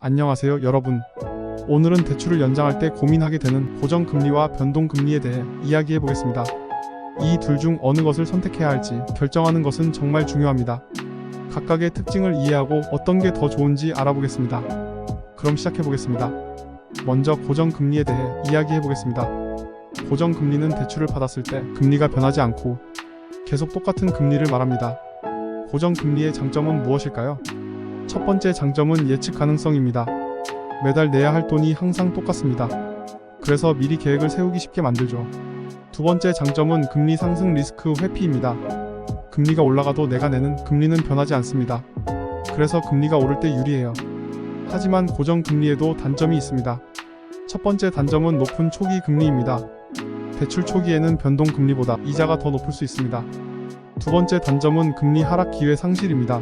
안녕하세요 여러분. 오늘은 대출을 연장할 때 고민하게 되는 고정금리와 변동금리에 대해 이야기해 보겠습니다. 이 둘 중 어느 것을 선택해야 할지 결정하는 것은 정말 중요합니다. 각각의 특징을 이해하고 어떤 게 더 좋은지 알아보겠습니다. 그럼 시작해 보겠습니다. 먼저 고정금리에 대해 이야기해 보겠습니다. 고정금리는 대출을 받았을 때 금리가 변하지 않고 계속 똑같은 금리를 말합니다. 고정금리의 장점은 무엇일까요? 첫 번째 장점은 예측 가능성입니다. 매달 내야 할 돈이 항상 똑같습니다. 그래서 미리 계획을 세우기 쉽게 만들죠. 두 번째 장점은 금리 상승 리스크 회피입니다. 금리가 올라가도 내가 내는 금리는 변하지 않습니다. 그래서 금리가 오를 때 유리해요. 하지만 고정금리에도 단점이 있습니다. 첫 번째 단점은 높은 초기 금리입니다. 대출 초기에는 변동금리보다 이자가 더 높을 수 있습니다. 두 번째 단점은 금리 하락 기회 상실입니다.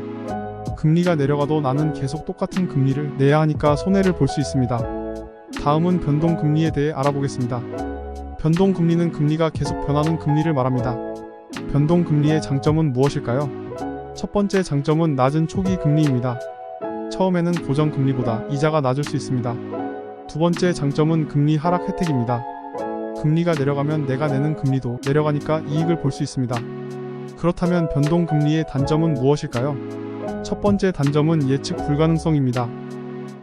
금리가 내려가도 나는 계속 똑같은 금리를 내야 하니까 손해를 볼 수 있습니다. 다음은 변동금리에 대해 알아보겠습니다. 변동금리는 금리가 계속 변하는 금리를 말합니다. 변동금리의 장점은 무엇일까요? 첫 번째 장점은 낮은 초기 금리입니다. 처음에는 고정금리보다 이자가 낮을 수 있습니다. 두 번째 장점은 금리 하락 혜택입니다. 금리가 내려가면 내가 내는 금리도 내려가니까 이익을 볼 수 있습니다. 그렇다면 변동금리의 단점은 무엇일까요? 첫 번째 단점은 예측 불가능성입니다.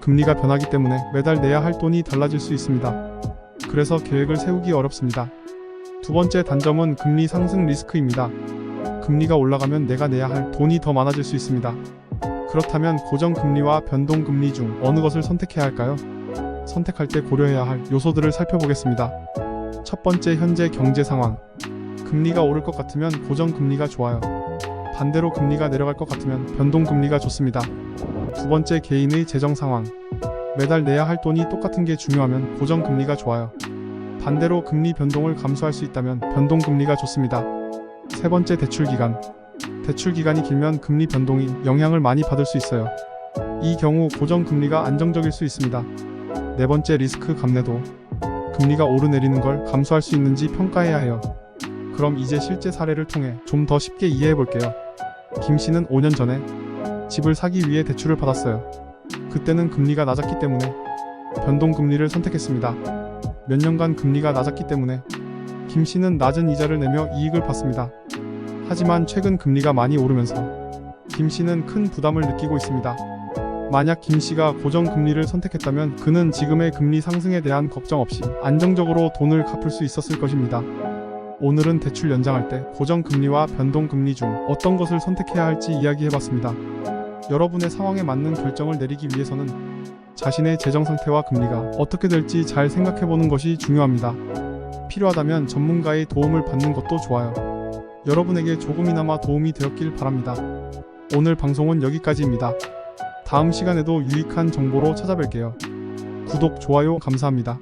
금리가 변하기 때문에 매달 내야 할 돈이 달라질 수 있습니다. 그래서 계획을 세우기 어렵습니다. 두 번째 단점은 금리 상승 리스크입니다. 금리가 올라가면 내가 내야 할 돈이 더 많아질 수 있습니다. 그렇다면 고정금리와 변동금리 중 어느 것을 선택해야 할까요? 선택할 때 고려해야 할 요소들을 살펴보겠습니다. 첫 번째, 현재 경제 상황. 금리가 오를 것 같으면 고정금리가 좋아요. 반대로 금리가 내려갈 것 같으면 변동금리가 좋습니다. 두 번째, 개인의 재정 상황. 매달 내야 할 돈이 똑같은 게 중요하면 고정금리가 좋아요. 반대로 금리 변동을 감수할 수 있다면 변동금리가 좋습니다. 세 번째, 대출 기간. 대출 기간이 길면 금리 변동이 영향을 많이 받을 수 있어요. 이 경우 고정금리가 안정적일 수 있습니다. 네 번째, 리스크 감내도. 금리가 오르내리는 걸 감수할 수 있는지 평가해야 해요. 그럼 이제 실제 사례를 통해 좀 더 쉽게 이해해 볼게요. 김 씨는 5년 전에 집을 사기 위해 대출을 받았어요. 그때는 금리가 낮았기 때문에 변동금리를 선택했습니다. 몇 년간 금리가 낮았기 때문에 김 씨는 낮은 이자를 내며 이익을 봤습니다. 하지만 최근 금리가 많이 오르면서 김 씨는 큰 부담을 느끼고 있습니다. 만약 김 씨가 고정금리를 선택했다면 그는 지금의 금리 상승에 대한 걱정 없이 안정적으로 돈을 갚을 수 있었을 것입니다. 오늘은 대출 연장할 때 고정금리와 변동금리 중 어떤 것을 선택해야 할지 이야기해봤습니다. 여러분의 상황에 맞는 결정을 내리기 위해서는 자신의 재정 상태와 금리가 어떻게 될지 잘 생각해보는 것이 중요합니다. 필요하다면 전문가의 도움을 받는 것도 좋아요. 여러분에게 조금이나마 도움이 되었길 바랍니다. 오늘 방송은 여기까지입니다. 다음 시간에도 유익한 정보로 찾아뵐게요. 구독, 좋아요 감사합니다.